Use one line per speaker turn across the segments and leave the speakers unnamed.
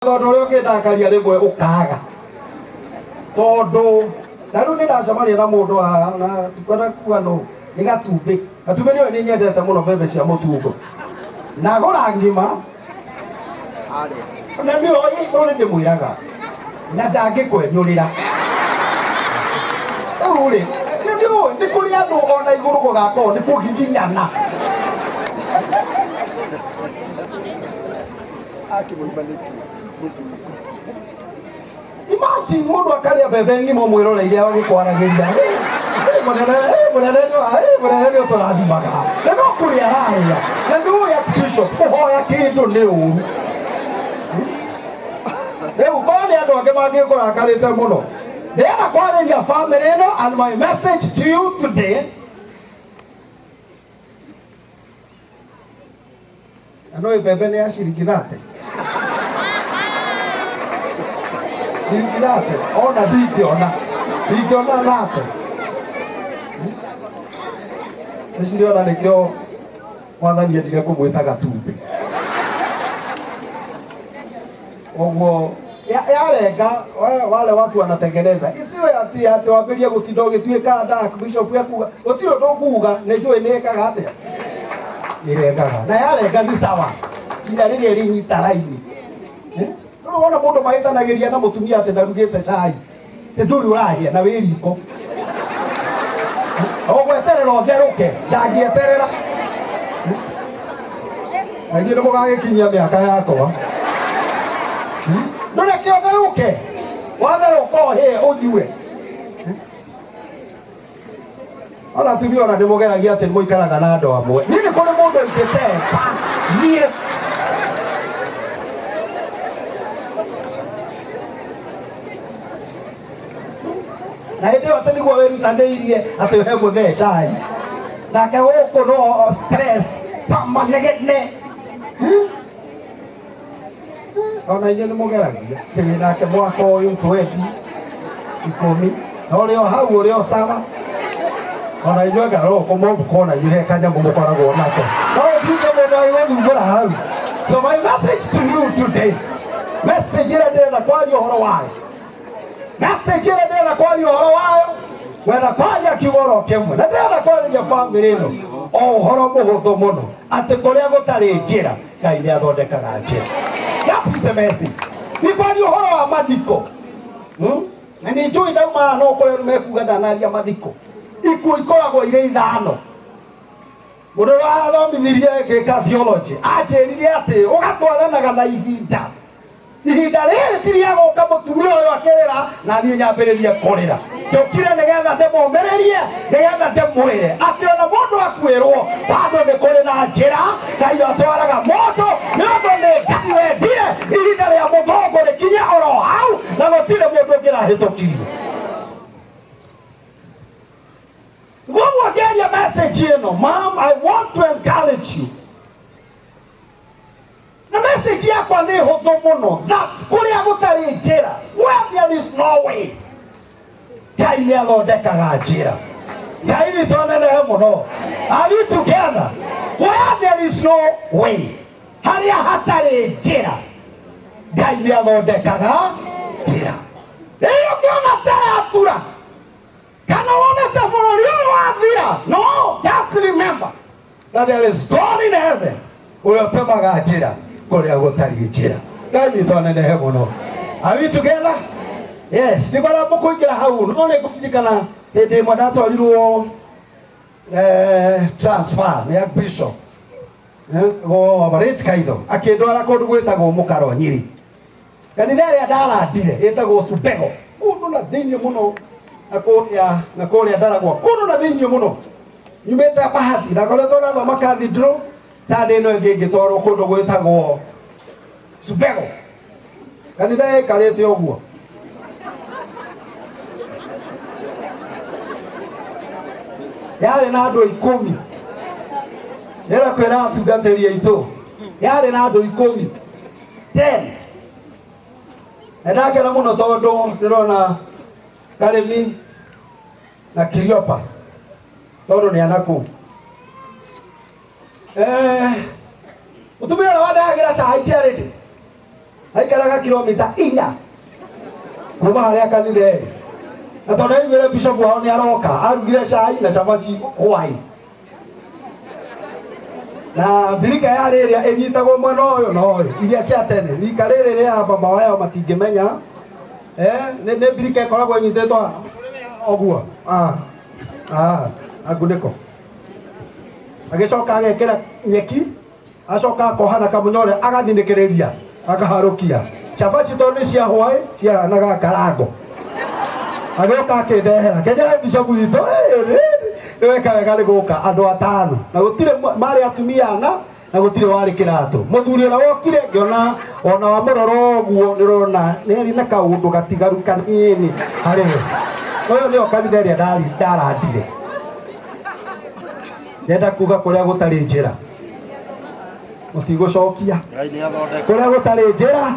Tondu rio ngindakaria rimwe ukaga tondu taru ni ndacemania na mundu na tukwenda kuga no ni gatumbi niyo ni nyendete muno bebe cia mutungu na gora ngima na ni oyi tondu ndimwiraga na ndangikwenyurira uri ni kuri andu ona iguru gugako ni kugiginyana imagine mundu akaria bebe ngimo mwiroreire agikwaragiria munene ni uturathimaga na no kuria araria na ni uyu Archbishop kuhoya kindu ni uru riu korwo ni andu angi mangikurakarite muno ndienda kwariria family ino, and my message to you today, ano bebe ni ashiriki thate shiriki thate ona ndingiona thate niciona nikio mwathani endire kumwita gatumbi oguo yarenga wale watu wanatengeneza isiwe ati wambirie gutinda ugituika Archbishop yakuga gutiro ndukuga ni njui ni ikaga atia nirengaga na yarenga ni sawa ila riri rinyita raini ona mundu mahitanagiria na mutumia ati ndarugite chai te nduri urahia na wiriko ogweterera utheruke ndangieterera na ngiye mugagikinyia miaka yakwa ndore ke utheruke watheruka he unyue ona tumiona ndimugeragia ati muikaraga na andu amwe nini kuri mundu ingitepa nie na hindi ati niguo wirutaniirie ati he muthe cai nake guku no stress pamanegene ona inyo ni mugeragia kiri nake mwaka uyu 20 10 no rio hau urio sawa ona inyo ngaro kumukona ihe kanya mumukoragwo nako no tuge mundu ayo ngura hau. So my message to you today, message ira ndenda kwaria uhoro wayo, message ira ndenda kwaria uhoro wayo wena kwaria kiugoro kimwe na ndenda kwaria family ino o uhoro muhuthu muno ati kuria gutari njira Ngai ni athondekaga njira. That is the message. Ni kwaria uhoro wa mathiko na ni njui ndauma no kuria mekuga ndanaria mathiko ikuo ikoragwo ire ithano. Mundu wathomithirie gika theology anjiririe ati ugatwaranaga na ihinda riri ti ria guka mutumia uyu akirira na niĩ nyambĩrĩrie kũrĩra njũkire nĩgetha ndĩmũmĩrĩrie nĩgetha ndĩmwĩre atĩ ona mũndũ akwĩrwo bado nĩ kũrĩ na njĩra Ngai atwaraga mũndũ nĩ ũndũ nĩ Ngai wendire ihinda rĩa mũthongo rĩkinye oro hau na gũtirĩ mũndũ ũngĩrahĩtũkirie. Go get your message here, no, Mom. I want to encourage you. The message here kwa ni hodomono that kuria gutari njira where there is no way. Ngai ni athondekaga njira. Ngai ni tonene muno. Are you together? Where there is no way. Haria hatari njira. Ngai ni athondekaga njira. Leo kiona taratura. No, just remember that there is God in heaven who will pay my jira. Are we together? Yes. Nikola moko ingira hau no ne kumjikana ende mwadato aliruo transfer ya Archbishop go operate kaido akindwara kundu gwitagwo mukaro nyiri kanitha ria ndaradire etagwo Supego kundu na thini muno na kuria ndaragwa kundu na thini muno nyumete bahati na koletwo na thoma cathedral sade ino ingi ngitwarwo kundu gwitagwo Supego kanitha ikarite uguo yari na andu 10 era kwera atungatiri aitu yari na andu 10 ndakena muno tondu ndirona Karemi na Cleopas tondu ni anaku utumira wadagira cai charity aikaraga kilomita 4 kuma haria kanitha. Na tondu wĩra bishop wao nĩ aroka arugire cai na cabaci hwaĩ. Na birika ya rĩrĩa ĩnyitagwo mwena ũyũ na ũyũ iria cia tene. Birika rĩrĩ rĩa baba wao matingĩmenya. Nĩ birika ĩkoragwo ĩnyitĩtwo ũguo. Agunĩko. Agĩcoka agekĩra nyeki, acoka akohana kamunyore agathinĩkĩrĩria, akaharũkia. Cabaci tondũ nĩ cia hwaĩ ciahanaga karango. Agĩũka akĩndehera. Kenya bishop witũ nĩweka wega nĩ gũka andũ 5 na gũtirĩ marĩ atumia ana na gũtirĩ warĩ kĩratũ. Mũthuri ũrĩa wokire ngĩona ona wa mũroro ũguo nĩrona nĩ na kaũndũ gatigaru kanini harĩ we. Ũyũ nĩo kanitha ĩrĩa ndarandire. Yenda kuga kũrĩa gũtarĩ njĩra mũtigũcokia. Kũrĩa gũtarĩ njĩra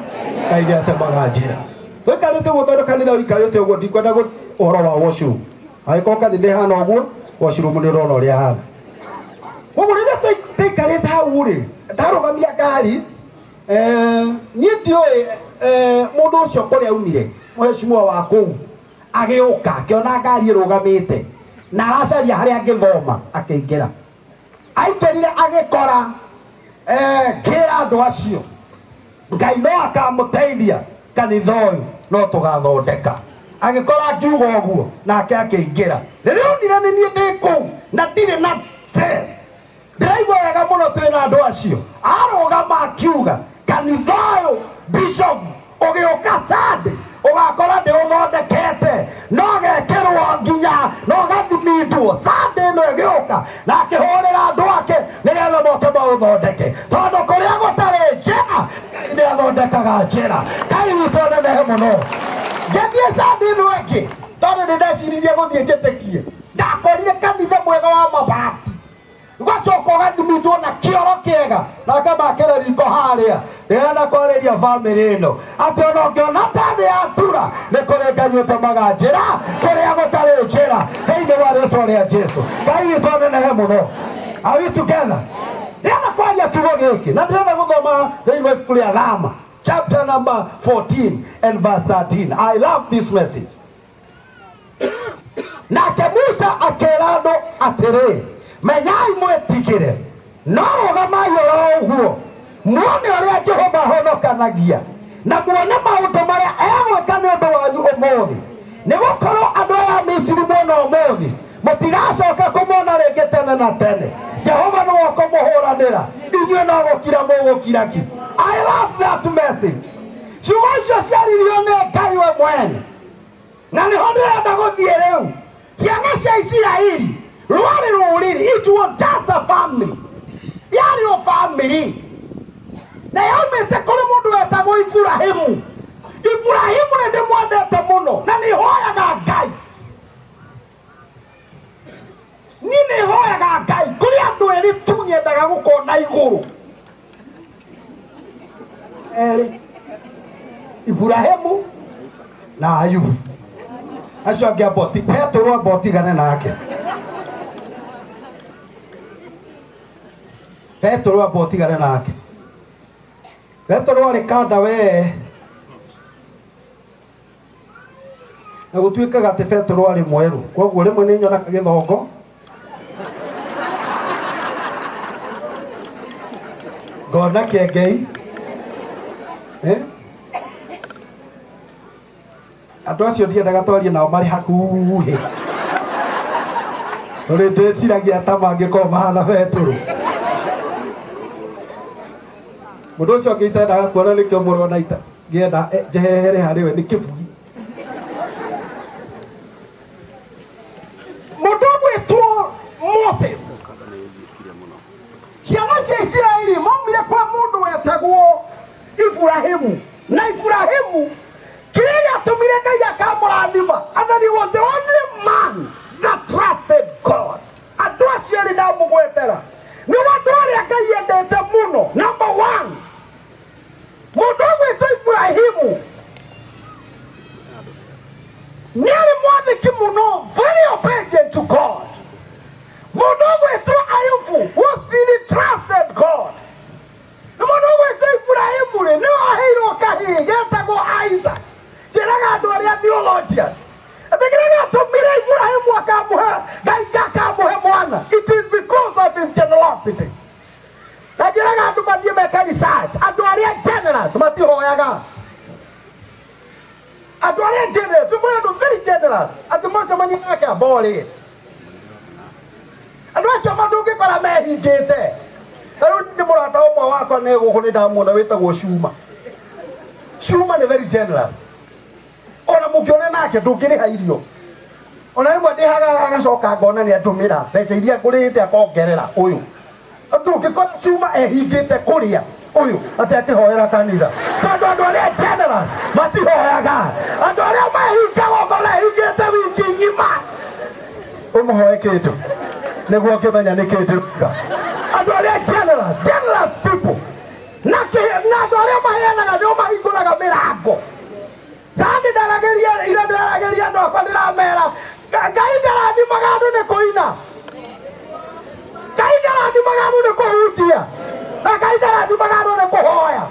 Ngai nĩatemaga njĩra. Tũikarĩte ũguo tondũ kanitha ũikarĩte ũguo ndikwenda ũhoro wa washroom. Angĩkorwo kanitha ĩhana ũguo washroom nĩũrona ũrĩa hana. Ũguo rĩrĩa tũikarĩte hau rĩ ndarũgamia ngari niĩ ndiũĩ mũndũ ũcio kũrĩa aumire mũhecimiwa wa kũu agĩũka akĩona ngari ĩrũgamĩte na aracaria harĩa angĩthoma akĩingĩra. Aikĩrire agĩkora kĩra andũ acio Ngai no akamũteithia kanitha ũyũ no tũgathondeka. Agĩkora ngiuga ũguo nake akĩingĩra. Rĩrĩa onire nĩ niĩ ndĩ kũu na ndirĩ na stress ndĩraigua wega mũno twĩna andũ acio. Arũgama akiuga kanitha ũyũ bishop ũgĩũka Sunday ũgakora ndĩũthondekete no gekĩrwo nginya no gathimindwo. Sunday ĩno ĩgĩũka na akĩhũrĩra andũ ake nĩgetha moke maũthondeke tondũ kũrĩa gũtarĩ njĩra nĩathondekaga njĩra. Ngai witũ nenehe mũno. Ngĩthiĩ Sunday ĩno ĩngĩ tondũ nĩndeciririe gũthiĩ njĩtĩkie ndakorire kanitha mwega wa mabati ũgacoka ũgathimindwo na kĩoro kĩega na akamakĩra riko harĩa. Ndĩrenda kwarĩria bamĩrĩ ĩno atĩ ona ũngĩona ta thĩ yatura nĩ kũrĩ Ngai ũtemaga njĩra kũrĩa gũtarĩ njĩra thĩinĩ wa rĩĩtwa rĩa Jesũ. Ngai witũ nenehe mũno. Are we together? Ndĩrenda kwaria kiugo gĩkĩ na ndĩrenda gũthoma thĩinĩ wa ibuku rĩa Rama chapter number 14 and verse 13. I love this message. Nake Musa akĩra andũ atĩrĩ menyai mwĩtigĩre no rũgamai o ũguo muone ũrĩa Jehova ahonokanagia na muone maũndũ marĩa egwĩka nĩ ũndũ wanyu ũmũthĩ nĩgũkorwo andũ aya Misiri muona ũmũthĩ mũtigacoka kũmona rĩngĩ tene na tene. Jehova nĩwe ũkũmũhũranĩra inyuĩ no gũkira mũgũkira ki. I love that message. Ciugo icio ciaririo nĩ Ngai we mwene na nĩho ndĩrenda gũthiĩ rĩu. Ciana cia Isiraeli rwari rũrĩrĩ, it was just a family. Yarĩ o family na yaumĩte kũrĩ mũndũ wetagwo Ibrahimu. Ibrahimu nĩ ndĩmwendete mũno na nĩhoyaga Ngai. Niĩ nĩhoyaga Ngai kũrĩ andũ erĩ tu nyendaga gũkona igũrũ. Ibrahimu na Ayubu. Acio angĩ aboti Petro abotigane nake. Petro abotigane nake. Petro arĩ kanda we na gũtuĩkaga atĩ Petro arĩ mwerũ. Koguo rĩmwe nĩ nyonaga gĩthongo ngona kĩengei andũ acio ndiendaga twarie nao marĩ hakuhĩ tondũ ndĩciragia ta mangĩkorwo mahana Petro. Mũndũ ũcio ũngĩ itendaga kuona nĩkĩo mũrona ita ngĩenda njehere harĩ we nĩ kĩbugi. Mũndũ ũgwĩtwo Moses. Ciana cia Isiraeli maumire kwa mũndũ wetagwo Ibrahimu na Ibrahimu kĩrĩa gĩatũmire Ngai akamũrathima and he was the only man that trusted God. Andũ acio erĩ ndamũgwetera nĩ andũ arĩa Ngai endete mũno. Number one, mũndũ ũgwĩtwo Ibrahimu nĩarĩ mwathĩki mũno, very obedient to God. Mũndũ ũgwĩtwo Ayubu was really trusted God. Na mũndũ ũgwĩtwo Ibrahimu nĩ aheirwo kahiĩ Christian. It is because of his generosity. Generous. Generous. Very generous. At the most money I can ball it. And what's your mother get a man he get there? I don't know what I can never down with a Shuma. Shuma is very generous. On a Mukonaka to get a idiot. On anyone they have a soca gone near to Mira. They say, yeah, good eat a cock get it up. Oh, you. A duke got Shuma and he get the Korea. Oh, you. A tatty hoya canida. But don't generous. But the hoya. I don't know why he come up and he get the king in man. Hoekato. Never give an indicator. I don't know generous people. Not my hand, I don't know going to be a go. Sandi Daragaria, Iragaria, no Fadramera, Gaidara di Magado de Coina, Gaidara di Magado de Corutia, Gaidara di Magado de Cohoya.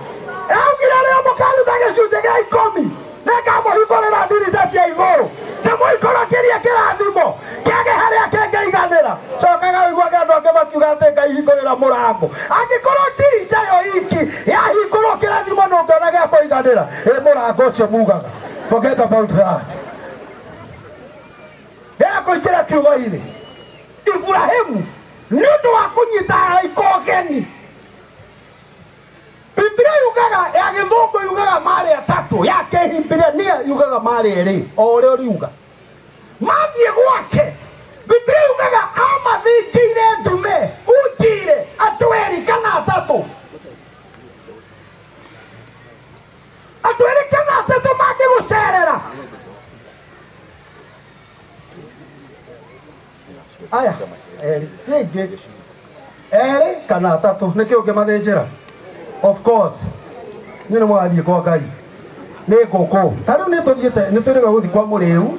How can I ever call it like a shoot the guy coming? Nakamo, you call it a Dirisatia Igoro. The boy called a Keria Keravimo, Kaga Haria Kaganera. So I got to take a Hikola Morambo. I can call it Dirisaiki, Yahi Koro Keravimo, Ganaga Poigadera, Emora Gosha Muga. Forget about that. They are going to get a Kuwaini. If we are him, Nudo Akunita, I call Kenny. Pipira Yugaga, Yagivoko Yugaga Maria Tato, Yake Himpirania Yugaga Maria, or Yuga. Mami Wake, Pipira Yugaga, Ama Vigine Dume, Ujire, Atueri Canatato. Atueri Canatato Makibu Serra. Aya, Eri Canatato, Nekio Gamadejera. Of course, you know what you go, guy. Neko, I don't need to get a little with Quamoreu.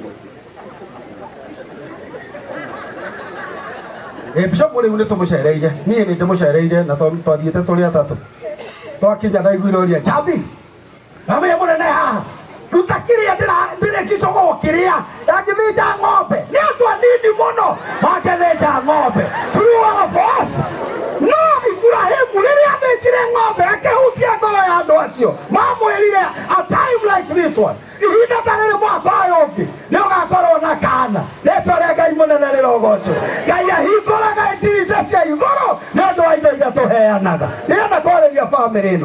A bishop will need to Musharade, me and the Musharade, not on the Toriatato. Talking that I will only a chabi. Namia, Lutakiria, Dinakito, Kiria, Akimita Mobe, never need the mono, Margaret Mobe, 2 of us. No, if you are him, a time like this one. If he doesn't anymore, buy okay. No, I got on a can. Let's go to little gossip. Gaya, he got a guy, did just say you go. No, do I don't get to hear another. They are not calling your family.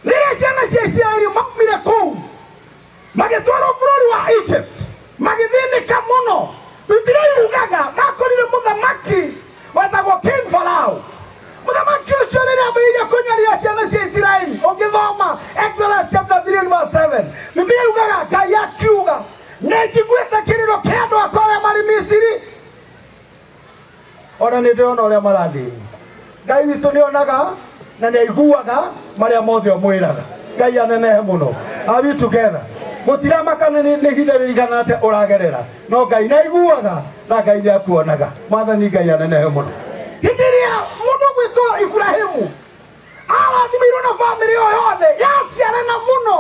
Let us say, you mock me the cool. Magatoro from Egypt. Magazine Kamono. We believe Gaga, Makoni the mother Maki. What I was king for now. But I'm not sure that I Israel. Okay, Mama, Exodus chapter 3 verse 7. The Biuga, Kayak Kuga, Naked with the Kid of Candle, Koramari Misiri. Or an Edon or Yamaradi. Gai to Leonaga, Nane Guaga, Maria Modio Muiraga, Gayana Nemono. Are we together? But Yamakan and Niganate or Agarera. No Gaina Guaga, Nagaina Kuanaga, Mother Nigayana Nemono. He did here, Muno with Ifrahimu. Ala di miruna family oyode yatsiana na muno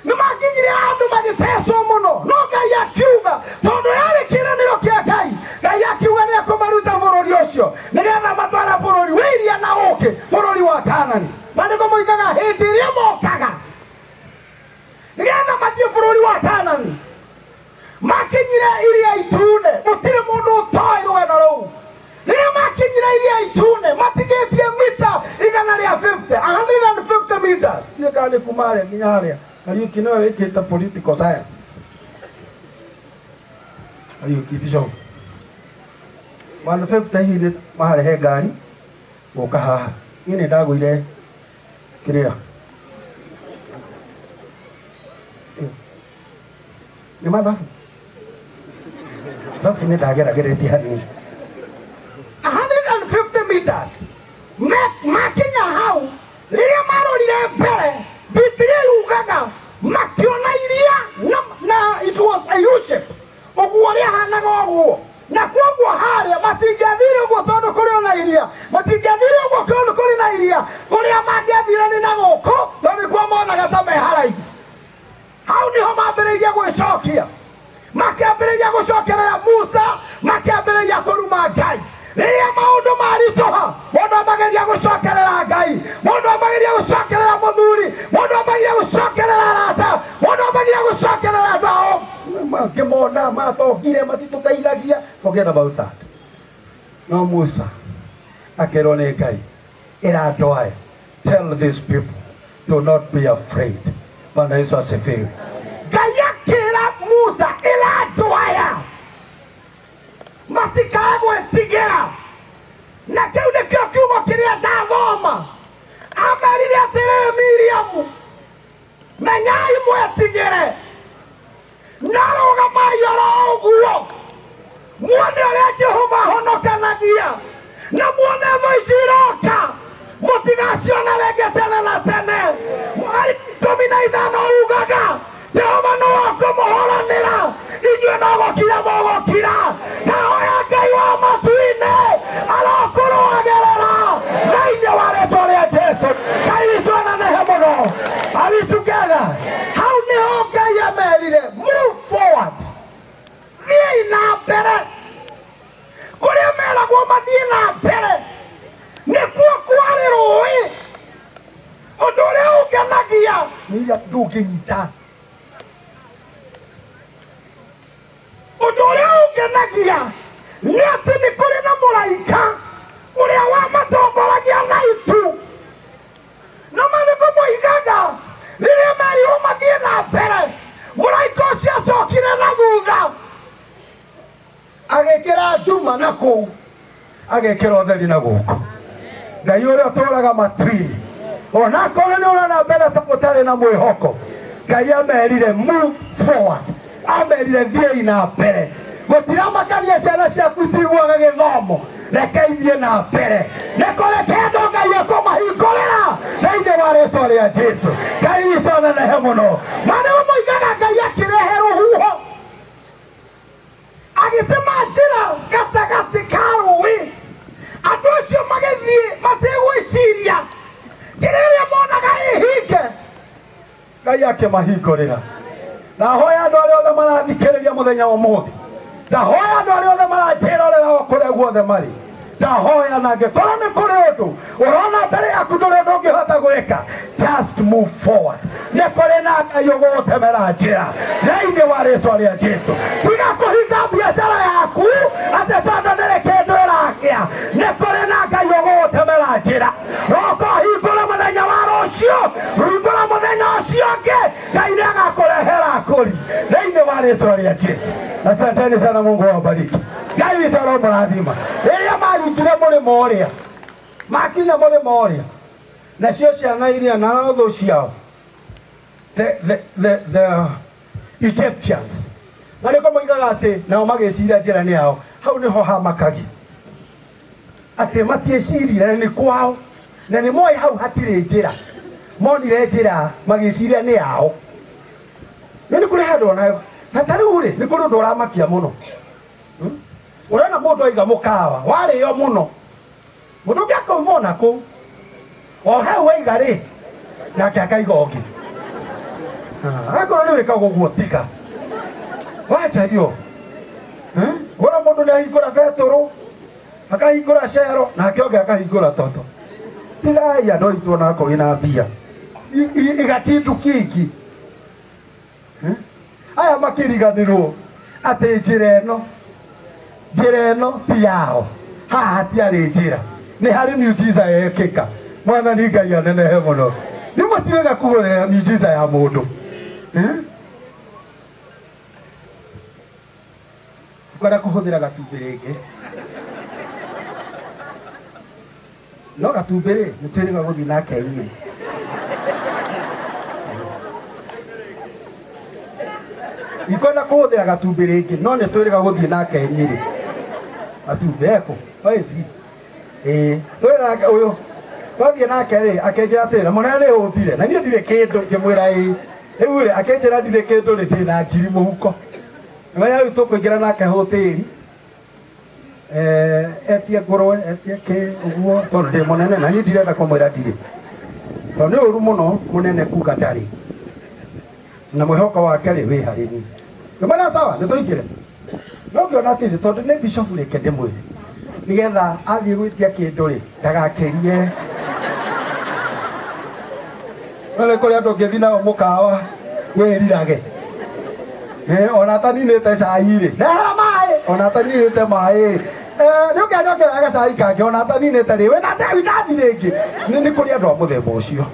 numakingire adu magiteso muno noga ya Cuba todo yale kira nilo kiakai ya Cuba ne komaruta vorori osho negana matwara vorori wiri na oke vorori wa Kanani mande komo ikaga hedire mo kaga negana matye vorori wa Kanani makingire iri itune mutire muno toiro ganaro meters, 150 meters. You can't kumare kinyaria. You can know it a political science. Are you keep show? 150 hit Mahare Hegani, Wokaha, in a dog with a clear. You might have. Definitely, I get a 150 meters. Marking a house. Little Maro better. Bibiri Ugaga. Makiona iria. Na it was a U-ship. Oguaria Hanago. Nakuago Haria. Matigaviro Gotono Koreana iria. Matigaviro Gotono Koreana iria. Korea Magavira Nagoko. Don't come on Nagatame Harai. How do you have a shock here? ambagiria gucokerera Ngai, mundu ambagiria gucokerera muthuri, mundu ambagiria gucokerera arata, mundu ambagiria gucokerera ndao ngimona matongire matituteithagia. Forget about that. No, Musa akerwo nĩ Ngai, ĩra andũ aya, tell these people, do not be afraid. Bwana Yesu asifiwe. Ngai akĩra Musa, ĩra andũ aya matikae gwĩtigĩra. Na kĩu nĩkĩo kiugo kĩrĩa ndathoma. Amerire atĩrĩrĩ Miriamu, menyai mwĩtigĩre na rũgamai oro ũguo, muone ũrĩa Jehova ahonokanagia, na muone thũ ici iroka, mũtigaciona rĩngĩ tene na tene. Mweri 15 ugaga Jehova no akũmũhũranĩra, inyuĩ no gũkira mũgũkira. Ndahoya Ngai wa matu-inĩ arokũrũagĩrĩra thĩinĩ wa rĩĩtwa rĩa Jesũ. Ngai witũ anenehe mũno. Are we together? Hau nĩho Ngai amerire, move forward, thiĩ na mbere. Kũrĩa meragwo mathiĩ na mbere nĩkuo kwarĩ rũĩ. Ũndũ ũrĩa ũngenagia nĩiria ndũngĩnyita. Ũndũ ũrĩa ũngenagia nĩ atĩ nĩ kũrĩ na mũraika ũrĩa wamatongoragia na itu. Na maandĩko moigaga rĩrĩa merirwo mathiĩ na mbere, mũraika ũcio acokire na thutha, agĩkĩra nduma na kũu, agĩkĩra ũtheri na gũkũ. Ngai ũrĩa ũtũũraga matu-inĩ, ona akorwo nĩ ũrona mbere ta ũtarĩ na mwĩhoko, Ngai amerire move forward, amerire thiĩ na mbere. Gũtiramakania ciana ciaku itiguaga gĩthomo, reke ithiĩ na mbere. Nĩ kũrĩ kĩndũ Ngai ekũmahingũrĩra thĩinĩ wa rĩĩtwa rĩa Jesũ. Ngai witũ anenehe mũno. Maandĩko moigaga Ngai akĩrehe rũhuho, agĩtema njĩra gatagatĩ ka rũĩ. Andũ acio magĩthiĩ mategwĩciria, njĩra ĩrĩa monaga ĩhinge, Ngai akĩmahingũrĩra. Ndahoya andũ arĩa othe marathikĩrĩria mũthenya wa ũmũthĩ, ndahoya andũ arĩa othe maranjĩrorera o kũrĩa guothe marĩ, ndahoya na angĩkorwo nĩ kũrĩ ũndũ ũrona mbere yaku ndũrĩ ũndũ ũngĩhota gwĩka, just move forward. Nĩ kũrĩ na Ngai ũgũgũtemera njĩra thĩinĩ wa rĩĩtwa rĩa Jesũ. Tiga kũhinga biacara yaku atĩ tondũ ndĩrĩ kĩndũ ĩragĩa. Nĩ kũrĩ na Ngai ũgũgũtemera njĩra. Roka hingũra mũthenya wa rũciũ, hingũra mũthenya ũcio ũngĩ, Ngai nĩagakũrehera kũri thĩinĩ wa rĩĩtwa rĩa Jesũ. Asanteni sana, Mungu awabariki. Ngai witũ aromũrathima. Rĩrĩa maringire mũrĩmo ũrĩa, makinya mũrĩmo ũrĩa, nacio ciana iria na thũ ciao, the Egyptians, maandĩko moigaga atĩ nao magĩciria njĩra nĩ yao. Hau nĩho hamakagi atĩ matiecirire nĩ kwao, na nĩ moĩ hau hatirĩ njĩra. Monire njĩra magĩciria nĩ yao. Nĩ kũrĩ handũ ona ta rĩu rĩ, nĩ kũrĩ ũndũ ũramakia mũno. Ũrona mũndũ aiga mũkawa warĩo mũno, mũndũ ũngĩ akauma ona kũu, o hau waiga rĩ, nake akaiga ũngĩ. Akorwo nĩ wĩkaga ũguo tiga, wajario. Ũrona mũndũ nĩ ahingũra betũrũ, akahingũra cero, nake ũngĩ akahingũra toto. Tigai andũ aitũ ona akorwo ina mbia igatindu kingi. Aya makĩriganĩrwo atĩ njĩra ĩno ti yao, haha hatiarĩ njĩra, nĩ harĩ miujiza yekĩka. Mwathani Ngai anenehe mũno. Nĩ mũtirega kũhũthĩra miujiza ya mũndũ. Kwenda kũhũthĩra gatumbĩ rĩngĩ, no gatumbĩ rĩ, nĩ twĩrĩga gũthiĩ nake Nyĩrĩ. Ikwenda kũhũthĩra gatumbĩ rĩngĩ, no nĩ twĩrĩga gũthiĩ nake Nyĩrĩ. Gatumbĩ eko oici twĩrĩga nake ũyũ, twathiĩ nake rĩ, akĩnjĩra atĩrĩ mũnene nĩ ũthire, na niĩ ndirĩ kĩndũ. Ngĩmwĩra rĩu rĩ, akĩnjĩra ndirĩ kĩndũ rĩ, ndĩna ngiri mũhuko. Nĩmenya rĩu tũkũingĩra nake hoteri, etie ngũrwe, etie kĩ ũguo, tondũ ndĩ mũnene na niĩ ndirenda kũmwĩra ndirĩ, tondũ nĩ ũru mũno mũnene kuga ndarĩ, na mwĩhoko wake rĩ wĩ harĩ niĩ. Ngĩmwĩra sawa, nĩ tũingĩre. No ngĩona atĩrĩ, tondũ nĩ bishop rĩke ndĩmwĩre, nigetha athie gwitia kindu ri ndagakerie wale kuri andu ngethi nao mukawa wirirage ona taninite cai ri ndehera mai ona taninite mai ri ni ukianyokeraga cai kangi ona taninite ri we na ndathi ringi ni kuri andu a muthemba ucio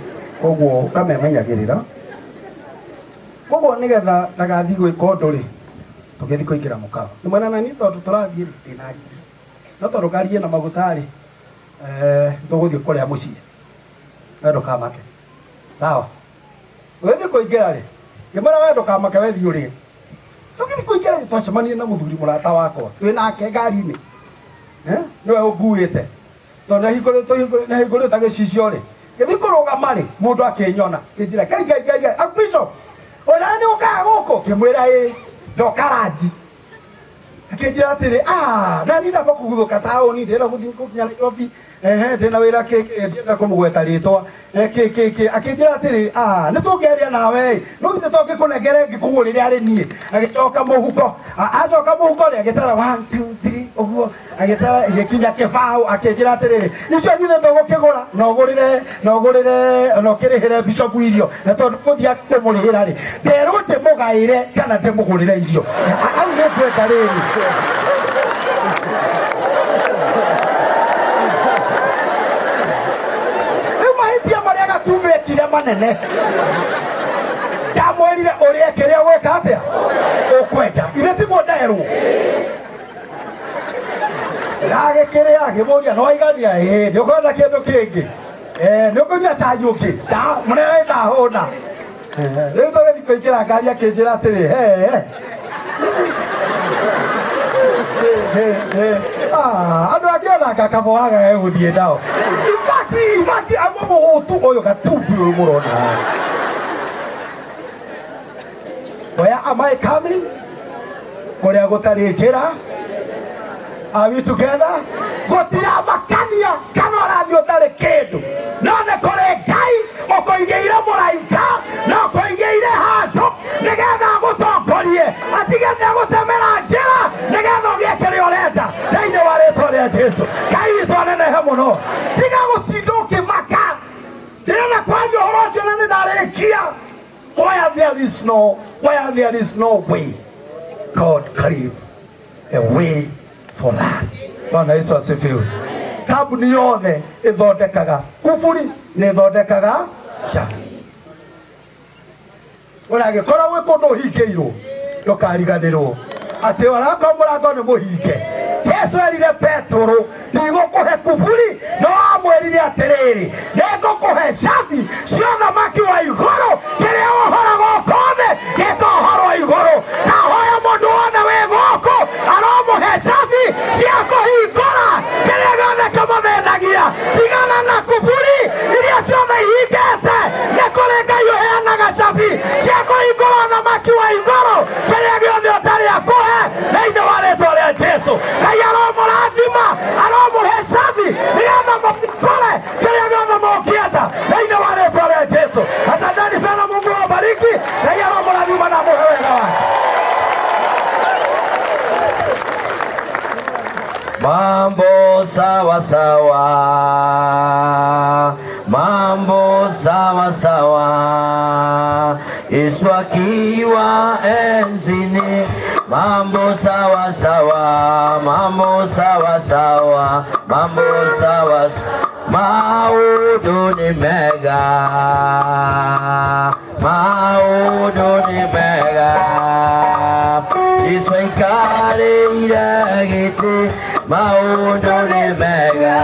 koguo kamemenyagirira koguo nigetha ndagathi gwika undu ri tugithi kuingira mukawa ni mwana na ni tondu turathie ri ndina ngiri no tondu ngarie na magutari tuguthie kuria mucii endo kamake sawa wethi kuingira ri ngimara wendo kamake wethi uri tugithi kuingira ri twacemanie na muthuri murata wakwa twinake ngari-ini niwe unguite tondu hinguri ta gicicio ri githi kurugama ri mundu akinyona kinjira kai Archbishop ona ni ukaga guku kimwira ndokaraji akinjira atiri nani ndamba kuguthuka taoni ndira guthii gukinya Nairobi ndina wira ndira kumugweta ritwa akinjira atiri ni tungeria nawe no gite tongi kunengere ngikugurire ari nie agicoka muhuko acoka muhuko ri agitara 1 2 3 uguo agitara igikinya kibao akinjira atiri nicio githe ndugukigura no kirihire bishop irio na tondu kuthia kumurihira ri nderu ndimugaire kana ndimugurire irio au ni kwenda riri mahĩtia marĩa gatumbĩkire manene ndamwĩrire ũrĩa kĩrĩa gwĩka atĩa ũkwenda ithe tiguo nderwo ndagĩkĩrĩa ngĩmũria no aigania nĩ ũkwenda kĩndũ kĩngĩ nĩ ũkũnyua cai ũngĩ mũnene ndahũna rĩu tũgĩthi kũingĩra ngari akĩnjĩra atĩrĩ andu angĩ ona ngakabo wagae gũthiĩ nao ifati amũmũhũtu ũyũ gatumbi ũyũ mũrona where am I coming kũrĩa gũtarĩ njĩra are we together gũtiramakania kana ũrathiĩ ũtarĩ kĩndũ no nĩ kũrĩ Ngai ũkũigĩire mũraika na ũkũigĩire handũ nĩgetha agũtongorie atige nĩagũtemera njĩra nĩgetha ũgĩe kĩrĩa ũrenda thĩinĩ wa rĩtwa rĩa Jesũ. Ngai witũ anenehe mũno tiga gũtinda ũkĩmaka ndĩrenda kwaria ũhoro ũcio na nĩ ndarĩkia where there is no way God creates a way for us. Bwana Yesu asifiwe. Kambuni yothe ithondekaga kuburi nĩ ithondekaga cabi ũragĩkora gwĩ kũndũ ũhingĩirwo ndũkariganĩrwo atĩ warakwa mũrango nĩ mũhinge. Jesu erire Petero ndigũkũhe kuburi no amwĩrire atĩrĩrĩ nĩngũkũhe cabi cia ũthamaki wa igũrũ kĩrĩa wohoragwo kothe gĩkohorwo igũrũ. Na hoya mũndũ wothe wĩ gũkũ aromũhe cabi cia kũhingũra kĩrĩa gĩothe kĩmũthĩnagia. Tigana na kuburi iria ciothe ihingĩte nĩ kũrĩ Ngai ũheanaga cabi cia kũhingũra ũthamaki wa igũrũ kĩrĩa gĩothe ũtarĩ akũhe thĩinĩ wa rĩtwa rĩa Jesũ. Ngai aromũrathima aromũhe cabi nĩgetha mũkore kĩrĩa gĩothe mũkĩenda thĩinĩ wa rĩtwa rĩa Jesũ. Asanteni sana, Mungu awabariki. Ngai aromũrathima na mũhe wega wake.
Mambo sawa sawa, mambo sawa sawa, Yesu akiwa enzini. Mambo sawa sawa, mambo sawa sawa, mambo sawa sawa, maudu ni mega, maudu ni mega. Yesu ikare iragite maudu ni mega.